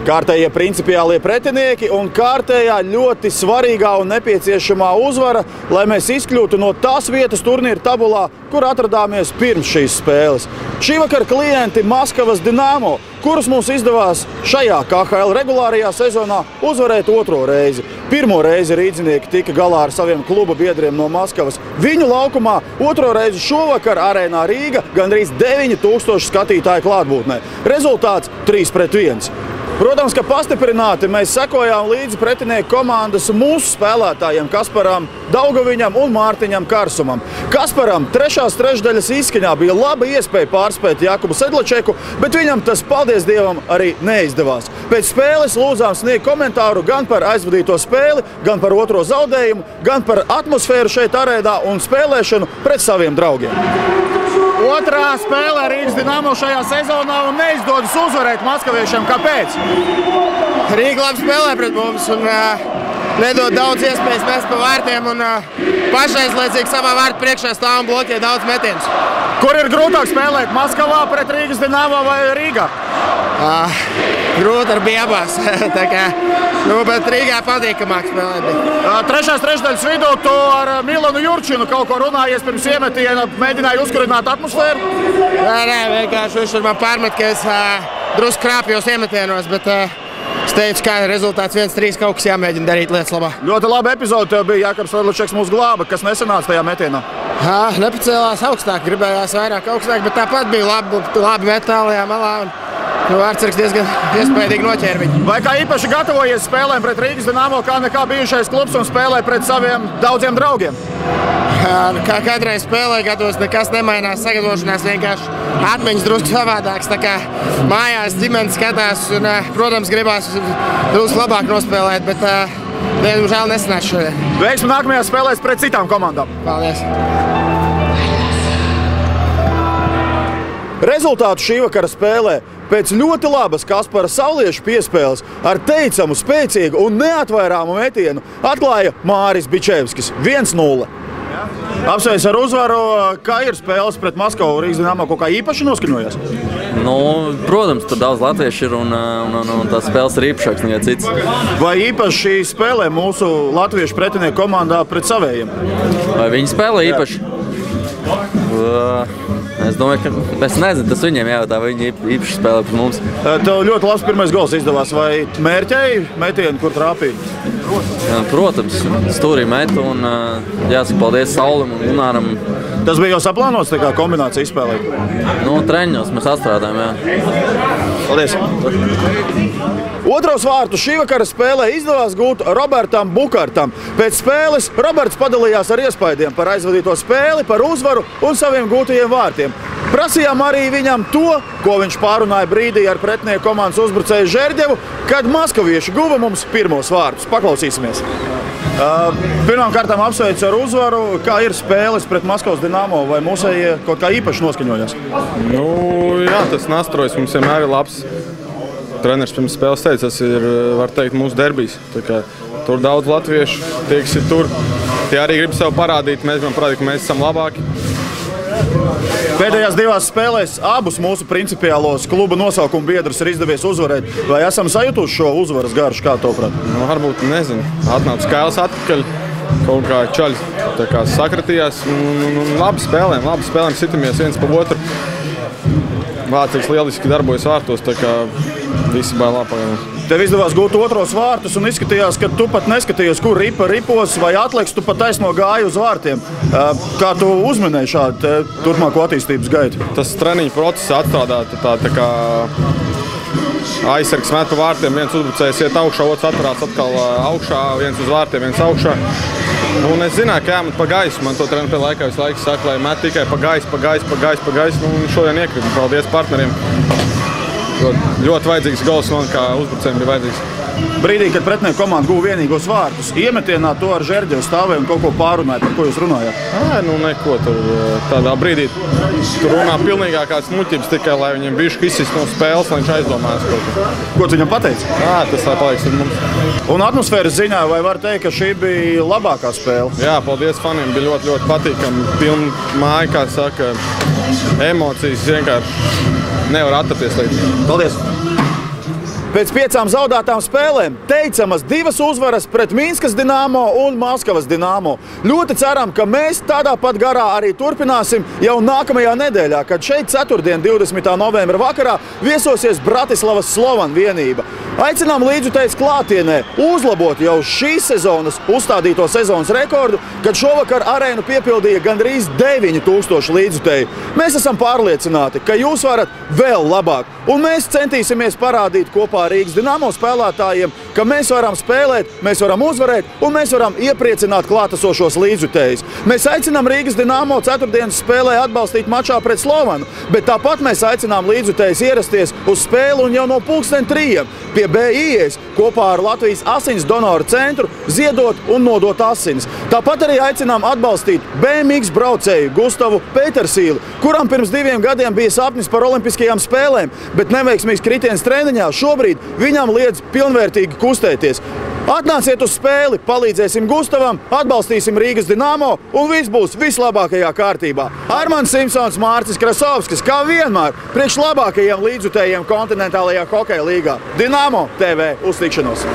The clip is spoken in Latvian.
Kārtējie principiālie pretinieki un kārtējā ļoti svarīgā un nepieciešamā uzvara, lai mēs izkļūtu no tās vietas turnīra tabulā, kur atradāmies pirms šīs spēles. Šī vakar klienti Maskavas Dinamo, kurus mums izdevās šajā KHL regulārajā sezonā uzvarēt otro reizi. Pirmo reizi rīdzinieki tika galā ar saviem kluba biedriem no Maskavas viņu laukumā, otro reizi šovakar arēnā Rīga gandrīz 9000 skatītāju klātbūtnē. Rezultāts 3-1. Protams, ka pastiprināti mēs sekojām līdzi pretinieku komandas mūsu spēlētājiem Kasparam Daugaviņam un Mārtiņam Karsumam. Kasparam trešās trešdaļas izskaņā bija laba iespēja pārspēt Jakubu Sedlačeku, bet viņam tas, paldies Dievam, arī neizdevās. Pēc spēles lūdzām sniegt komentāru gan par aizvadīto spēli, gan par otro zaudējumu, gan par atmosfēru šeit arēnā un spēlēšanu pret saviem draugiem. Otrā spēlē Rīgas Dinamo šajā sezonā un neizdodas uzvarēt maskaviešiem. Kāpēc? Rīga labi spēlē pret mums un nedod daudz iespējas mest pa vārtiem un pašaizliedzīgi savā vārtu priekšā stāv un bloķē daudz metienus. Kur ir grūtāk spēlēt? Maskavā pret Rīgas Dinamo vai Rīgā? Grūti bija abās. Tā kā, bet Rīgā patīkamāk spēlēt. Trešās trešdaļas vidū tu ar Milanu Jurčinu kaut ko runājies pirms iemetiena, mēģināji uzkurināt atmosfēru? Nē, vienkārši viņš man pārmet, ka es drusku krāpjos iemetienos, bet es teicu, ka rezultāts 1-3 kaut kas jāmēģina darīt lietas labā. Ļoti laba epizode tev bija, Jakubs Sedlačeks mūs glāba, kas nesanāca tajā metienā. Nepacēlās augstāk, gribējās vairāk augstāk, bet tāpat bija labi metālajā malā. Vārtsargs diezgan iespējīgi noķēra viņu. Vai kā īpaši gatavojies spēlēm pret Rīgas Dinamo, kā nekā bijušais klubs un spēlē pret saviem daudziem draugiem? Kā kādreiz spēlē gados, nekas nemainās, sagatavošanās vienkārši atmiņas drusku savādāks. Tā kā mājās ģimenes skatās un, protams, gribās drusku labāk nospēlēt, bet diemžēl nesanāca šodien. Veiksmi nākamajās spēlēs pret citām komandām. Paldies! Rezultātu šī vakara spēlē pēc ļoti labas Kaspara Saulieša piespēles ar teicamu, spēcīgu un neatvairāmu metienu atklāja Māris Bičevskis 1-0. Apsveic ar uzvaru, kā ir spēles pret Maskavu Rīgas Dinamo, kaut kā īpaši noskaņojas? Protams, tur daudz latviešu ir un tās spēles ir īpašāks nekā cits. Vai īpaši spēlē mūsu latviešu pretinieku komandā pret savējiem? Vai viņi spēlē īpaši? Es domāju, ka es nezinu, tas viņiem jājautā, vai viņi īpaši spēlē pret mums. Tev ļoti labs pirmais gols izdevās, vai mērķēji metienu, kur trāpīja? Protams, stūrī metu un jāsaka paldies Saulim un Gunāram. Tas bija jau saplānots, tā kā kombinācija izspēlēt? Treņos mēs atstrādājam, jā. Paldies! Otros vārtus šī vakara spēlē izdevās gūt Robertam Bukartam. Pēc spēles Roberts padalījās ar iespaidiem par aizvadīto spēli, par uzvaru un saviem gūtajiem vārtiem. Prasījām arī viņam to, ko viņš pārunāja brīdī ar pretinieku komandas uzbrucēju Žerģevu, kad maskavieši guva mums pirmos vārtus. Paklausīsimies. Pirmām kārtām apsveicu ar uzvaru. Kā ir spēles pret Maskavas Dinamo, vai mūsējie kaut kā īpaši noskaņojas? Jā, tas nastrojas mums vienmēr ir labs. Treneris pirms spēles teica, tas ir, var teikt, mūsu derbijs. Tur daudz latviešu, tie, kas ir tur, tie arī grib sev parādīt, mēs gribam parādīt, ka mēs esam labāki. Pēdējās divās spēlēs abus mūsu principiālos kluba nosaukumu biedrus ir izdevies uzvarēt. Vai esam sajutuši šo uzvaras garšu, kā to prāt? Varbūt, nezinu, atnāca Kails atpakaļ, kaut kā čaļi sakratījās. Labi spēlēm, sitamies viens pa otru. Vācijas lieliski darbojas vārtos, tā kā visi bailā pagaidām. Tev izdevās gūt otros vārtus un izskatījās, ka tu pat neskatījies, kur ripa ripos vai atliks, tu pat taisno gāji uz vārtiem. Kā tu uzminēji šādu turpmāko attīstības gaitu? Tas treniņu process atstrādāt, tā kā aizsargs met pa vārtiem, viens uzbrucējs iet augšā, otrs atvarās atkal augšā, viens uz vārtiem, viens augšā. Un es zināju, ka jāmet pa gaisu. Man to treneru pēc laikā visu laiku saka, lai met tikai pa gaisu. Un šodien iekrita. Paldies partneriem. Ļoti vajadzīgs gols man, kā uzbrucējiem bija vajadzīgs. Brīdī, kad pretinieku komanda guva vienīgos vārtus, iemetienā to ar Žerģevu stāvēja un kaut ko pārunāja, par ko jūs runājāt? Neko tur. Tādā brīdī tur runā pilnīgā kāds muļķības tikai, lai viņam bišķi izsist no spēles, lai viņš aizdomājas kaut ko. Ko tu viņam pateici? Tas tā paliks ar mums. Un atmosfēras ziņā, vai var teikt, ka šī bija labākā spēle? Jā, paldies faniem, bija ļoti, ļoti patīkami. Pilna māja, kā saka, emocijas vienkārši nevar atrapties līdz. Paldies! Pēc 5 zaudētām spēlēm teicamas 2 uzvaras pret Minskas Dinamo un Maskavas Dinamo. Ļoti ceram, ka mēs tādā pat garā arī turpināsim jau nākamajā nedēļā, kad šeit ceturtdien 20. novembra vakarā viesosies Bratislavas Slovan vienība. Aicinām līdzjutējus klātienē uzlabot jau šīs sezonas uzstādīto sezonas rekordu, kad šovakar arēnu piepildīja gandrīz 9000 līdzjutēju. Mēs esam pārliecināti, ka jūs varat vēl labāk, un mēs centīsimies parādīt kopā ar Rīgas Dinamo spēlētājiem, ka mēs varam spēlēt, mēs varam uzvarēt un mēs varam iepriecināt klātesošos līdzjutējus. Mēs aicinām Rīgas Dinamo ceturtdienas spēlē atbalstīt mačā pret Slovanu, bet tāpat mēs aicinām līdzjutējus ierasties uz spēli un jau no 3:00 pie BIS kopā ar Latvijas asins donoru centru ziedot un nodot asinis. Tāpat arī aicinām atbalstīt BMX braucēju Gustavu Petersīli, kuram pirms 2 gadiem bija sapnis par olimpiskajām spēlēm, bet neveiksmīgs kritiens treniņā šobrīd viņam liedz pilnvērtīgi kustēties. Atnāciet uz spēli, palīdzēsim Gustavam, atbalstīsim Rīgas Dinamo un viss būs vislabākajā kārtībā. Armands Simpsons, Mārcis Krasovskis, kā vienmēr, priekš labākajiem līdzjutējiem kontinentālajā hokeja līgā. Dinamo TV uz tikšanos!